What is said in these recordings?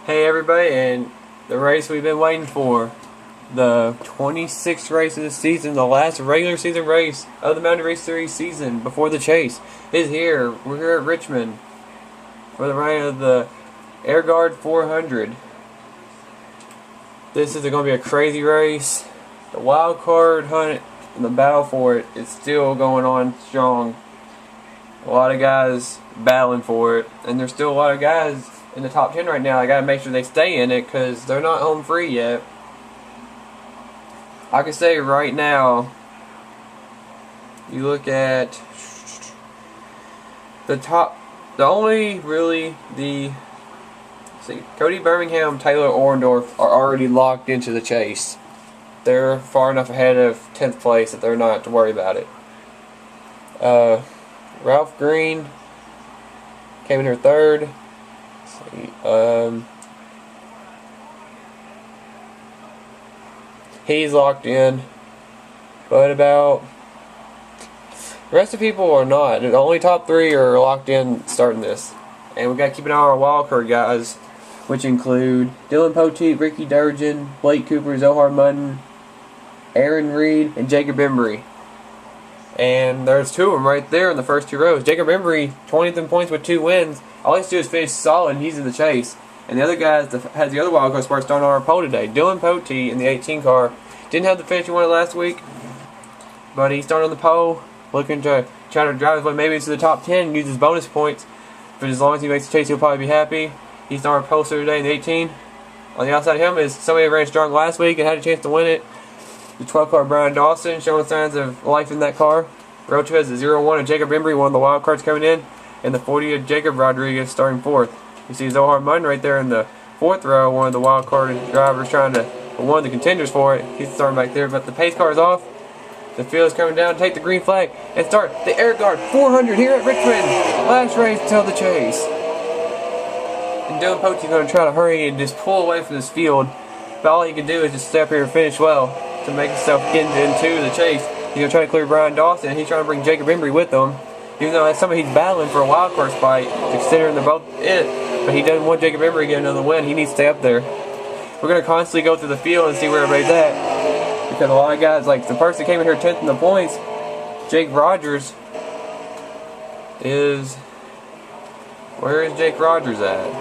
Hey everybody, and the race we've been waiting for, the 26th race of the season, the last regular season race of the Mountain Race Series season before the chase, is here. We're here at Richmond for the running of the Air Guard 400. This is going to be a crazy race. The wild card hunt and the battle for it is still going on strong. A lot of guys battling for it, and there's still a lot of guys in the top 10 right now. I gotta make sure they stay in it because they're not home free yet. I can say right now, you look at the top, Cody Birmingham, Taylor Orndorff are already locked into the chase. They're far enough ahead of 10th place that they're not have to worry about it. Ralph Green came in here third. He's locked in, but about the rest of the people are not. The only top three are locked in starting this, and we got to keep an eye on our wildcard guys, which include Dylan Poteet, Ricky Durgin, Blake Cooper, Zohar Mutton, Aaron Reed, and Jacob Embry. And there's two of them right there in the first two rows. Jacob Embry, 20th in points with 2 wins. All he has to do is finish solid, and he's in the chase. And the other guy that has the other wildcard spot starting on our pole today. Dylan Poteet in the 18 car. Didn't have the finish he wanted last week, but he started on the pole, looking to try to drive his way maybe into the top 10 and use his bonus points. But as long as he makes the chase, he'll probably be happy. He's on our poster today in the 18. On the outside of him is somebody that ran strong last week and had a chance to win it. The 12 car Brian Dawson showing signs of life in that car. Row 2 has the 0-1 of Jacob Embry, one of the wild cards coming in, and the 40 of Jacob Rodriguez starting 4th. You see Zohar Mutton right there in the 4th row, one of the wild card drivers one of the contenders for it. He's starting back there, but the pace car is off. The field is coming down. Take the green flag and start the Air Guard 400 here at Richmond. Last race till the chase. And Dylan Poteet's going to try to hurry and just pull away from this field. But all he can do is just stay up here and finish well to make himself get into the chase. He's going to try to clear Brian Dawson. He's trying to bring Jacob Embry with him. Even though that's somebody he's battling for a wild card spot, considering they're both it. But he doesn't want Jacob Embry to get another win. He needs to stay up there. We're going to constantly go through the field and see where everybody's at. Because a lot of guys, like the person that came in here 10th in the points, Jake Rogers, where is Jake Rogers at?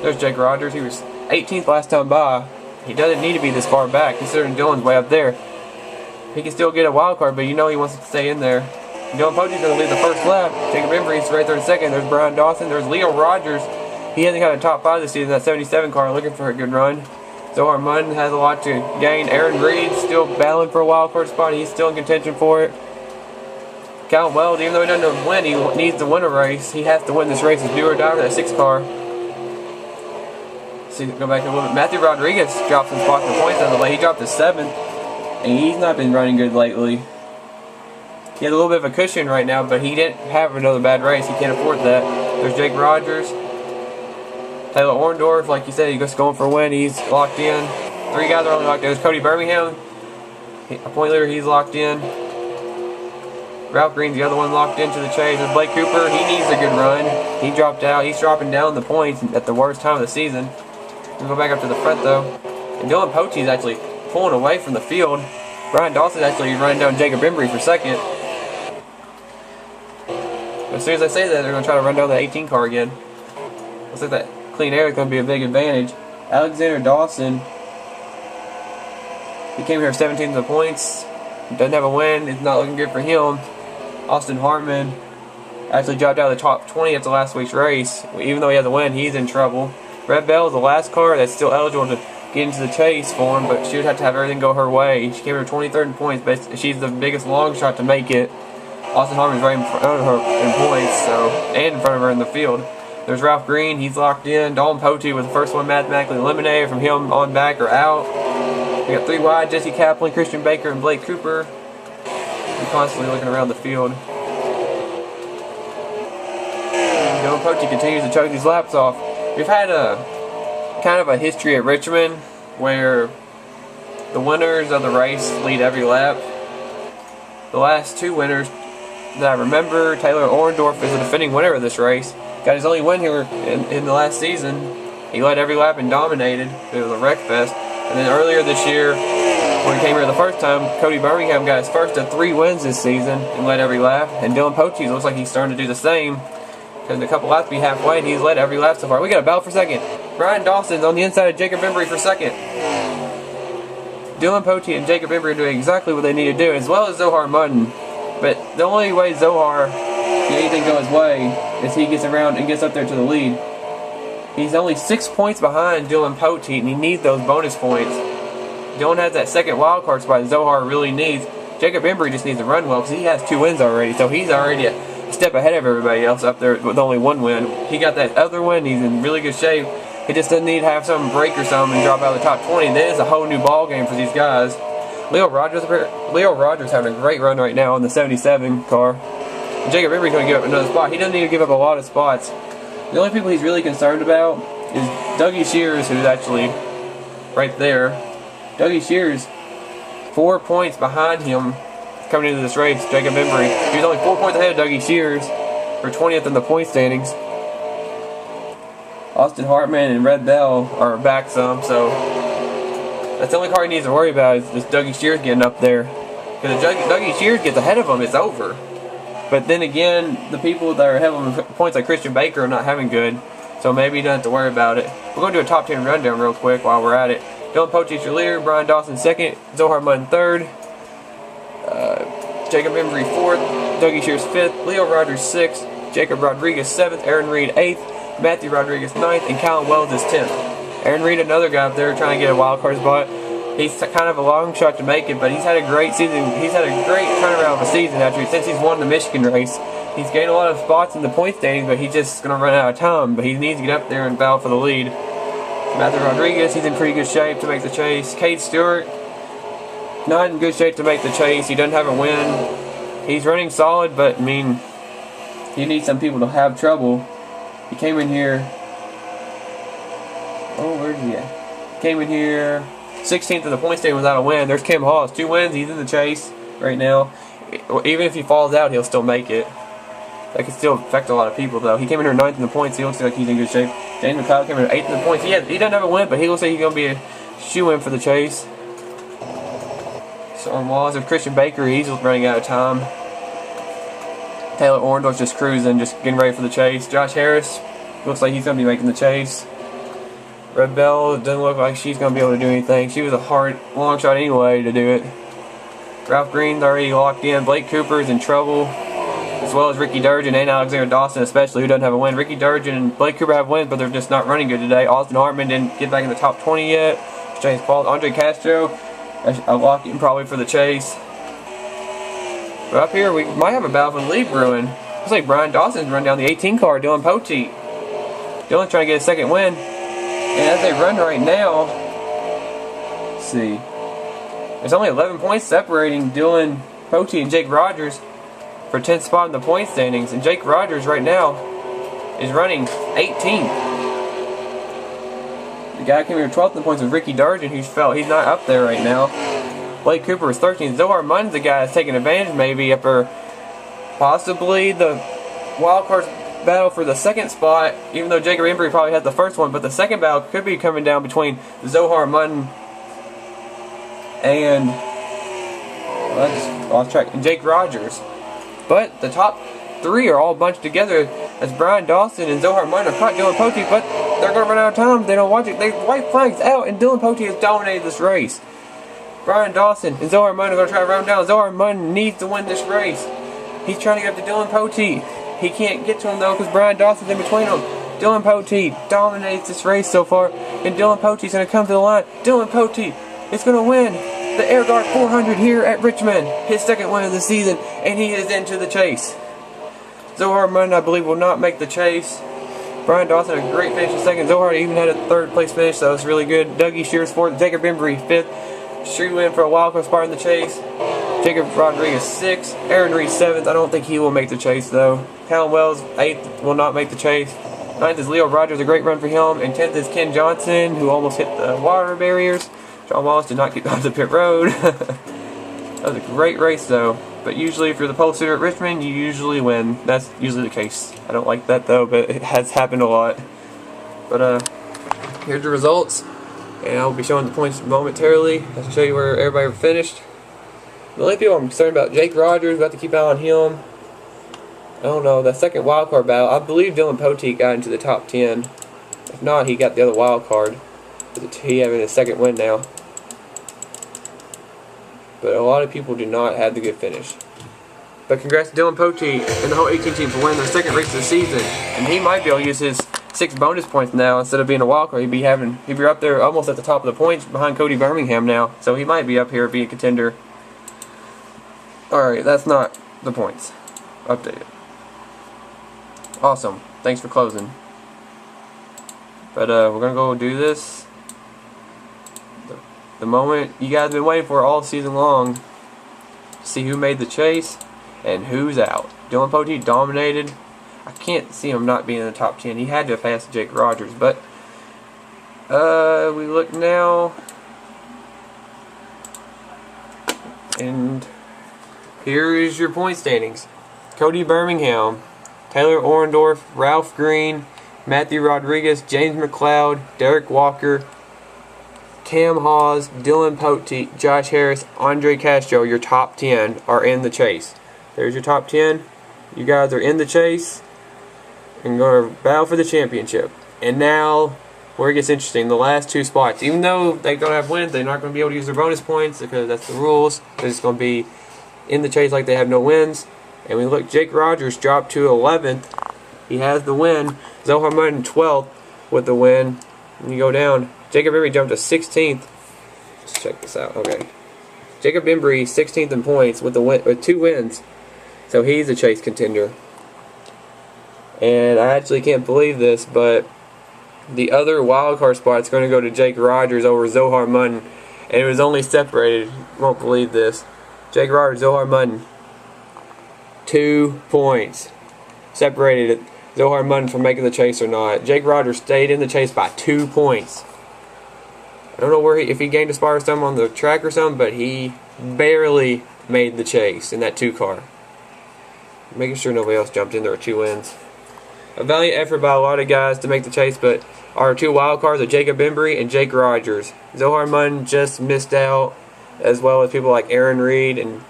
There's Jake Rogers. He was 18th last time by. He doesn't need to be this far back, considering Dylan's way up there. He can still get a wild card, but you know he wants to stay in there. Dylan Poteet's going to lead the first lap. Jacob Embry's right there in second. There's Brian Dawson. There's Leo Rogers. He hasn't got a top 5 this season. That 77 car looking for a good run. Zohar Mutton has a lot to gain. Aaron Reed still battling for a wild card spot. He's still in contention for it. Callum Weld, even though he doesn't win, he needs to win a race. He has to win this race. It's do or die with that 6 car. See, go back a little bit. Matthew Rodriguez dropped some spots in points on the way. He dropped to 7th, and he's not been running good lately. He has a little bit of a cushion right now, but he didn't have another bad race. He can't afford that. There's Jake Rogers. Taylor Orndorff, like you said, he's just going for a win. He's locked in. 3 guys are only locked in. There's Cody Birmingham, a point leader. He's locked in. Ralph Green's the other one locked into the chase. There's Blake Cooper. He needs a good run. He dropped out. He's dropping down the points at the worst time of the season. We'll go back up to the front though. And Dylan Poteet's actually pulling away from the field. Brian Dawson's actually running down Jacob Embry for second. As soon as I say that, they're going to try to run down the 18 car again. Looks like that clean air is going to be a big advantage. Alexander Dawson, he came here 17th in the points. Doesn't have a win. It's not looking good for him. Austin Hartman actually dropped out of the top 20 after last week's race. Even though he has a win, he's in trouble. Red Bell is the last car that's still eligible to get into the chase for him, but she would have to have everything go her way. She came here 23rd in points, but she's the biggest long shot to make it. Austin Hartman's right in front of her in points, and in front of her in the field. There's Ralph Green, he's locked in. Dalton Poteet was the first one mathematically eliminated. From him on back or out. We got 3 wide, Jesse Kaplan, Christian Baker, and Blake Cooper. We're constantly looking around the field. Dalton Poteet continues to choke these laps off. We've had a kind of a history at Richmond where the winners of the race lead every lap. The last 2 winners that I remember, Taylor Orndorff is the defending winner of this race. Got his only win here in the last season. He led every lap and dominated. It was a wreck fest. And then earlier this year, when he came here the first time, Cody Birmingham got his first of 3 wins this season and led every lap. And Dylan Poche looks like he's starting to do the same. Because in a couple laps, be halfway, and he's led every lap so far. We got a battle for second. Brian Dawson's on the inside of Jacob Embry for second. Dylan Poche and Jacob Embry are doing exactly what they need to do, as well as Zohar Mutton. But the only way Zohar can anything go his way is he gets around and gets up there to the lead. He's only 6 points behind Dylan Poche, and he needs those bonus points. Dylan has that second wildcard spot that Zohar really needs. Jacob Embry just needs to run well because he has 2 wins already, so he's already a step ahead of everybody else up there with only 1 win. He got that other win. He's in really good shape. He just doesn't need to have some break or something and drop out of the top 20. Then it's a whole new ball game for these guys. Leo Rogers having a great run right now on the 77 car. And Jacob Embry's going to give up another spot. He doesn't need to give up a lot of spots. The only people he's really concerned about is Dougie Shears, who's actually right there. Dougie Shears, 4 points behind him coming into this race. Jacob Embry, he's only 4 points ahead of Dougie Shears for 20th in the point standings. Austin Hartman and Red Bell are back some, so that's the only car he needs to worry about is just Dougie Shears getting up there. Because if Dougie Shears gets ahead of him, it's over. But then again, the people that are ahead of him points like Christian Baker are not having good, so maybe you don't have to worry about it. We're going to do a top 10 rundown real quick while we're at it. Dylan Poche your leader, Brian Dawson second, Zohar Mutton third, Jacob Embry fourth, Dougie Shears fifth, Leo Rogers sixth, Jacob Rodriguez seventh, Aaron Reed eighth, Matthew Rodriguez 9th, and Callum Wells is 10th. Aaron Reed, another guy up there trying to get a wild card spot. He's kind of a long shot to make it, but he's had a great season. He's had a great turnaround of a season since he's won the Michigan race. He's gained a lot of spots in the point standings, but he's just going to run out of time. But he needs to get up there and battle for the lead. Matthew Rodriguez, he's in pretty good shape to make the chase. Cade Stewart, not in good shape to make the chase. He doesn't have a win. He's running solid, but I mean, you need some people to have trouble. He came in here. Oh, where's he at? Came in here 16th in the point standing without a win. There's Kim Hawes, 2 wins. He's in the chase right now. Even if he falls out, he'll still make it. That could still affect a lot of people, though. He came in here 9th in the points. He looks like he's in good shape. James McLeod came in 8th in the points. He doesn't have a win, but he looks like he's going to be a shoe-in for the chase. So on Walls of Christian Baker, he's running out of time. Taylor Orndorff's just cruising, just getting ready for the chase. Josh Harris looks like he's going to be making the chase. Red Bell doesn't look like she's going to be able to do anything. She was a hard, long shot anyway to do it. Ralph Green's already locked in. Blake Cooper's in trouble, as well as Ricky Durgin and Alexander Dawson, especially, who doesn't have a win. Ricky Durgin and Blake Cooper have wins, but they're just not running good today. Austin Hartman didn't get back in the top 20 yet. James Paul, Andre Castro, a lock-in probably for the chase. But up here, we might have a battle for the lead brewing. Looks like Brian Dawson's run down the 18 car, Dylan Poche. Dylan's trying to get a second win. And as they run right now, let's see, there's only 11 points separating Dylan Poche and Jake Rogers for 10th spot in the point standings. And Jake Rogers right now is running 18th. The guy came here 12th in the points with Ricky Durgin, who's not up there right now. Blake Cooper is 13th. Zohar Mutton's the guy that's taking advantage maybe after possibly the wild card battle for the second spot, even though Jacob Embry probably had the first one, but the second battle could be coming down between Zohar Mutton and lost track, and Jake Rogers. But the top 3 are all bunched together as Brian Dawson and Zohar Mutton are caught Dylan Poche, but they're going to run out of time. They don't watch it. They white flags out, and Dylan Poche has dominated this race. Brian Dawson and Zohar Mutton are going to try to run him down. Zohar Mutton needs to win this race. He's trying to get up to Dylan Poche. He can't get to him though because Brian Dawson's in between them. Dylan Poche dominates this race so far, and Dylan Poche's going to come to the line. Dylan Poche is going to win the Air Guard 400 here at Richmond, his second win of the season, and he is into the chase. Zohar Mutton, I believe, will not make the chase. Brian Dawson had a great finish in second. Zohar even had a 3rd place finish, so it's really good. Dougie Shears 4th, Jacob Embry 5th. Shoe in for a wild card spot in the chase. Jacob Rodriguez 6th. Aaron Reed 7th. I don't think he will make the chase though. Callum Wells 8th, will not make the chase. 9th is Leo Rogers, a great run for him. And 10th is Ken Johnson, who almost hit the water barriers. John Wallace did not get off the pit road. That was a great race though. But usually if you're the pole sitter at Richmond, you usually win. That's usually the case. I don't like that though, but it has happened a lot. But here's the results, and I'll be showing the points momentarily. I'll show you where everybody finished. The only people I'm concerned about, Jake Rogers, we have to keep an eye on him. I don't know, that second wild card battle, I believe Dylan Poteet got into the top 10. If not, he got the other wild card. He having his second win now. But a lot of people do not have the good finish. But congrats to Dylan Poteet and the whole 18 team for winning their second race of the season. And he might be able to use his 6 bonus points now instead of being a wild card. He'd be up there almost at the top of the points behind Cody Birmingham now. So he might be up here being a contender. Alright, that's not the points. Updated. Awesome. Thanks for closing. But we're gonna go do this. The moment you guys have been waiting for all season long to see who made the chase and who's out. Dylan Poteet dominated. I can't see him not being in the top 10. He had to have passed Jake Rogers, but we look now, and here is your point standings. Cody Birmingham, Taylor Orndorff, Ralph Green, Matthew Rodriguez, James McLeod, Derek Walker, Cam Hawes, Dylan Poteet, Josh Harris, Andre Castro, your top 10 are in the chase. There's your top 10. You guys are in the chase and going to battle for the championship. And now, where it gets interesting, the last 2 spots. Even though they're going to have wins, they're not going to be able to use their bonus points because that's the rules. They're just going to be in the chase like they have no wins. And we look, Jake Rogers dropped to 11th. He has the win. Zohar Mutton 12th with the win. And you go down. Jacob Embry jumped to 16th. Let's check this out. Okay. Jacob Embry 16th in points with 2 wins. So he's a chase contender. And I actually can't believe this, but the other wildcard spot is going to go to Jake Rogers over Zohar Mutton. And it was only separated. You won't believe this. Jake Rogers, Zohar Mutton. 2 points. Separated Zohar Mutton from making the chase or not. Jake Rogers stayed in the chase by 2 points. I don't know if he gained a spot or something on the track or something, but he barely made the chase in that 2 car. Making sure nobody else jumped in there with 2 wins. A valiant effort by a lot of guys to make the chase, but our 2 wild cards are Jacob Embry and Jake Rogers. Zohar Mutton just missed out, as well as people like Aaron Reed and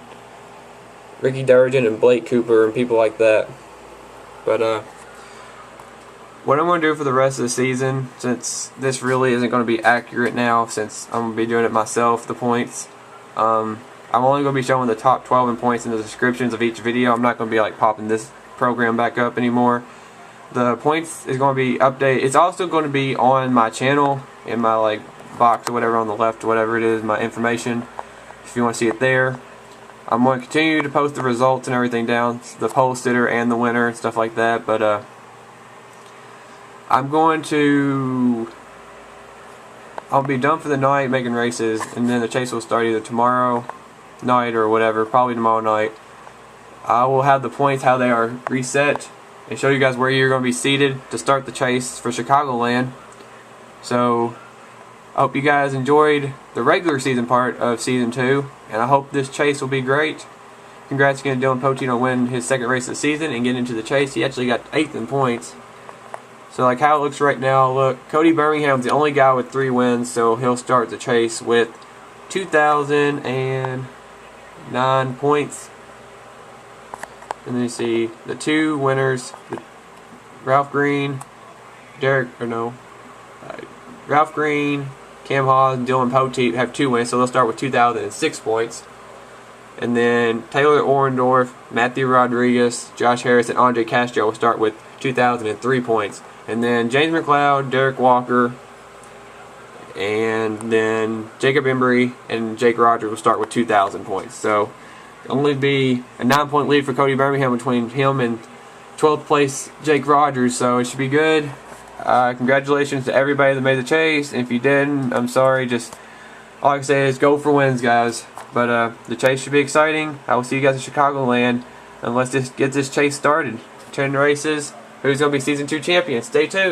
Ricky Durgan and Blake Cooper and people like that. But what I'm going to do for the rest of the season, since this really isn't going to be accurate now, since I'm going to be doing it myself, the points, I'm only going to be showing the top 12 in points in the descriptions of each video. I'm not going to be like popping this program back up anymore. The points is going to be updated. It's also going to be on my channel, in my like box or whatever on the left or whatever it is, my information, if you want to see it there. I'm going to continue to post the results and everything down, the pole sitter and the winner and stuff like that, but I'll be done for the night making races, and then the chase will start either tomorrow night or whatever, probably tomorrow night. I will have the points, how they are reset, and show you guys where you're going to be seated to start the chase for Chicagoland. So, I hope you guys enjoyed the regular season part of Season 2, and I hope this chase will be great. Congrats again to Dylan Poteet on winning his second race of the season and getting into the chase. He actually got 8th in points. So like how it looks right now, look, Cody Birmingham's the only guy with 3 wins, so he'll start the chase with 2,009 points. And then you see the 2 winners, Ralph Green, Ralph Green, Cam Hawes, and Dylan Poteet have 2 wins, so they'll start with 2,006 points. And then Taylor Orndorff, Matthew Rodriguez, Josh Harris, and Andre Castro will start with 2,003 points. And then James McLeod, Derek Walker, and then Jacob Embry and Jake Rogers will start with 2,000 points. So only be a 9-point lead for Cody Birmingham between him and 12th place Jake Rogers, so it should be good. Congratulations to everybody that made the chase. If you didn't, I'm sorry. Just all I can say is go for wins, guys. But the chase should be exciting. I will see you guys in Chicagoland, and let's just get this chase started. 10 races. Who's going to be Season 2 champion? Stay tuned.